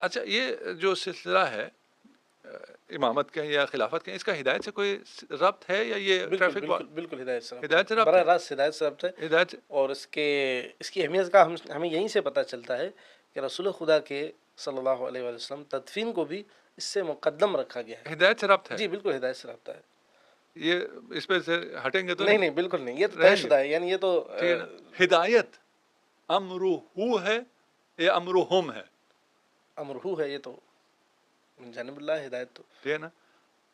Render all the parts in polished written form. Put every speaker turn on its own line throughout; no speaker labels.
اچھا یہ جو سلسلہ ہے امامت کے یا خلافت کے، اس کا ہدایت سے کوئی ربط ہے یا یہ
بالکل
ٹریفک
بالکل بالکل ہدایت سے ربط
ہدایت سے
ہے،
ربط
براہ
ہے؟
راست ہدایت سے ربط ہے۔
ہدایت سے
اور اس کی اہمیت کا ہمیں یہیں سے پتہ چلتا ہے کہ رسول خدا کے صلی اللہ علیہ وآلہ وسلم تدفین کو بھی اس سے مقدم رکھا گیا ہے۔
ہدایت سے ربط ہے،
جی بالکل ہدایت سے رابطہ ہے۔
یہ اس پہ سے ہٹیں گے تو
نہیں نہیں بالکل نہیں، یہ تو طے
رہیں گے،
شدہ ہے، یعنی یہ تو
ٹھیک ہے نا؟ ہدایت امرہ ہے یا امرہم ہے؟
امرہو ہے، یہ تو من جانب اللہ ہدایت تو۔
ٹھیک ہے نا؟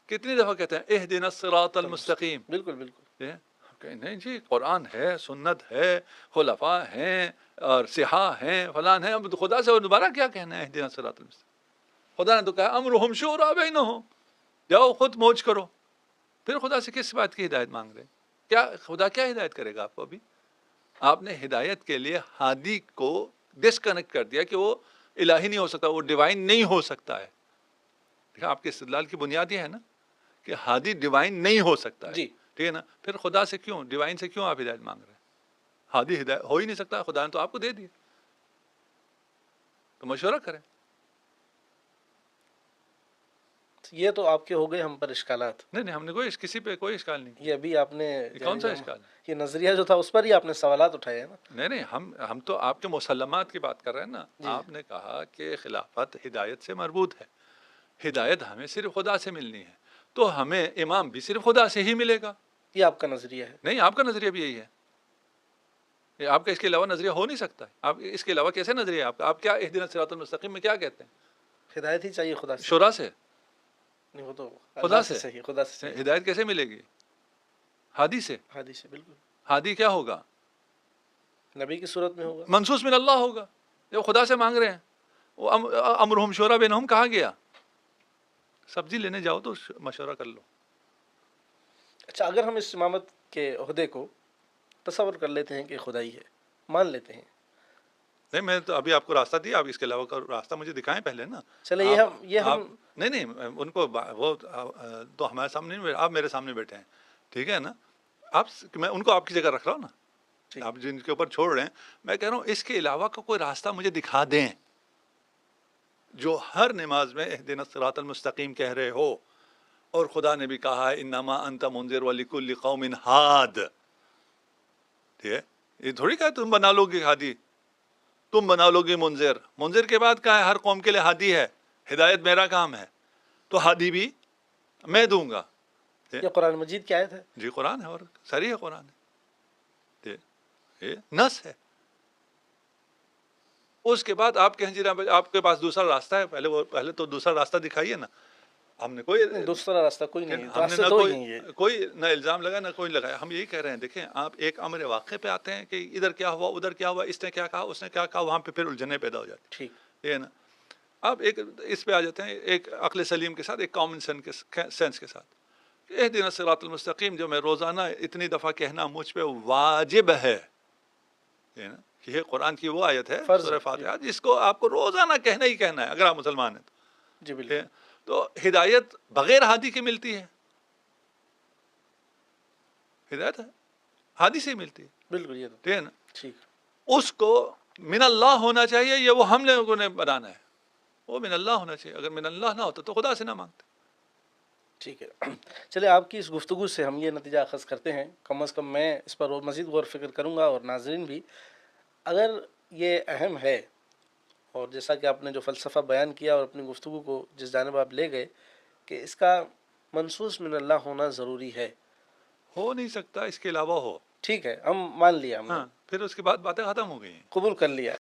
کتنی دفعہ کہتے ہیں اہدنا الصراط المستقیم؟
بالکل بالکل
نہیں جی، قرآن ہے، سنت ہے، خلفاء ہیں اور صحاح ہیں، فلان ہیں، اب خدا سے دوبارہ کیا کہنا ہے اہدنا الصراط المستقیم؟ خدا نے تو کہا امرہم شورا بینہم، جاؤ خود موج کرو۔ پھر خدا سے کس بات کی ہدایت مانگ رہے ہیں؟ کیا خدا کیا ہدایت کرے گا آپ کو؟ ابھی آپ نے ہدایت کے لیے ہادی کو ڈسکنیکٹ کر دیا کہ وہ الہی نہیں ہو سکتا، وہ ڈیوائن نہیں ہو سکتا ہے۔ دیکھا آپ کے استدلال کی بنیاد یہ ہے نا کہ ہادی ڈیوائن نہیں ہو سکتا ہے،
جی
ٹھیک ہے نا؟ پھر خدا سے کیوں، ڈیوائن سے کیوں آپ ہدایت مانگ رہے ہیں؟ ہادی ہدایت ہو ہی نہیں سکتا، خدا نے تو آپ کو دے دیا، تو مشورہ کریں۔
یہ تو آپ کے ہو گئے ہم پر اشکالات۔
نہیں نہیں، ہم نے کسی پہ کوئی اشکال نہیں
یہ ابھی آپ نے
کیا۔ کون سا اشکال ہے؟
یہ نظریہ جو تھا اس پر ہی آپ نے سوالات اٹھائے ہیں نا۔
نہیں نہیں، ہم تو آپ کے مسلمات کی بات کر رہے ہیں نا۔
جی
آپ نے کہا کہ خلافت ہدایت سے مربوط ہے، ہدایت ہمیں صرف خدا سے ملنی ہے، تو ہمیں امام بھی صرف خدا سے ہی ملے گا۔
یہ آپ کا نظریہ ہے؟
نہیں، آپ کا نظریہ بھی یہی ہے، یہ آپ کا اس کے علاوہ نظریہ ہو نہیں سکتا ہے۔ آپ اس کے علاوہ کیسے نظریہ ہے آپ کا؟ آپ کیا اہدنا الصراط المستقیم میں کیا کہتے ہیں؟
ہدایت ہی چاہیے خدا سے۔
شورا سے؟
نہیں، وہ تو
خدا
اللہ
سے؟
صحیح، خدا سے صحیح۔
ہدایت کیسے ملے گی؟ ہادی سے؟
ہادی سے بالکل،
ہادی کیا ہوگا؟
نبی کی صورت میں ہوگا۔
منصوص من اللہ ہوگا۔ جب خدا سے مانگ رہے ہیں، وہ امرہم شورا بینہم کہا گیا؟ سبزی لینے جاؤ تو مشورہ کر لو۔
اچھا، اگر ہم اس امامت کے عہدے کو تصور کر لیتے ہیں کہ خدائی ہے، مان لیتے ہیں۔
نہیں، میں تو ابھی آپ کو راستہ دیا، آپ اس کے علاوہ کا راستہ مجھے دکھائیں پہلے نا۔
چلے
آپ نہیں نہیں، ان کو وہ تو ہمارے سامنے نہیں، آپ میرے سامنے بیٹھے ہیں، ٹھیک ہے نا؟ میں ان کو آپ کی جگہ رکھ رہا ہوں نا، آپ جن کے اوپر چھوڑ رہے ہیں، میں کہہ رہا ہوں اس کے علاوہ کا کوئی راستہ مجھے دکھا دیں جو ہر نماز میں اہدنا الصراط المستقیم کہہ رہے ہو، اور خدا نے بھی کہا ہے انما انت منذر ولکل قوم ہاد، ٹھیک ہے؟ یہ تھوڑی کہا تم بنا لو گے ہادی، تم بنا لو گے منذر۔ منذر کے بعد کہا ہے ہر قوم کے لیے ہادی ہے، ہدایت میرا کام ہے، تو ہادی بھی میں دوں گا۔
یہ قرآن مجید کی آیت ہے؟
جی قرآن ہے، اور صریح ہے قرآن ہے، یہ نص ہے۔ اس کے بعد آپ کہیں جی آپ کے پاس دوسرا راستہ ہے، پہلے تو دوسرا راستہ دکھائیے نا۔ ہم نے کوئی
دوسرا راستہ کوئی نہیں،
ہم نے
راستے دو ہی ہیں یہ۔
کوئی نہ الزام لگا نہ کوئی لگایا، ہم یہی کہہ رہے ہیں دیکھیں آپ ایک امر واقع پہ آتے ہیں کہ ادھر کیا ہوا ادھر کیا ہوا، اس نے کیا کہا اس نے کیا کہا، وہاں پہ پھر الجھنیں پیدا ہو جاتی
ٹھیک
ہے نا۔ اب ایک اس پہ آ جاتے ہیں، ایک عقل سلیم کے ساتھ، ایک کامن سینس کے ساتھ، اہدنا الصراط المستقیم جو میں روزانہ اتنی دفعہ کہنا مجھ پہ واجب ہے نا، یہ قرآن کی وہ آیت ہے سورہ فاتحہ جس کو آپ کو روزانہ کہنا ہی کہنا ہے اگر آپ مسلمان ہیں تو۔
جی بالکل۔
تو ہدایت بغیر ہادی کے ملتی ہے، ہدایت ہادی سے ہی ملتی ہے،
بالکل، یہ تو
ٹھیک ہے نا؟
ٹھیک۔
اس کو من اللہ ہونا چاہیے، یہ وہ ہم لوگوں نے بنانا ہے، وہ من اللہ ہونا چاہیے۔ اگر من اللہ نہ ہوتا تو خدا سے نہ مانگتے۔
ٹھیک ہے، چلے آپ کی اس گفتگو سے ہم یہ نتیجہ اخذ کرتے ہیں، کم از کم میں اس پر مزید غور فکر کروں گا اور ناظرین بھی، اگر یہ اہم ہے اور جیسا کہ آپ نے جو فلسفہ بیان کیا اور اپنی گفتگو کو جس جانب آپ لے گئے کہ اس کا منصوص من اللہ ہونا ضروری ہے،
ہو نہیں سکتا اس کے علاوہ ہو،
ٹھیک ہے، ہم مان لیا، ہم نے
ہاں، پھر اس کے بعد باتیں ختم ہو گئی ہیں۔
قبول کر لیا۔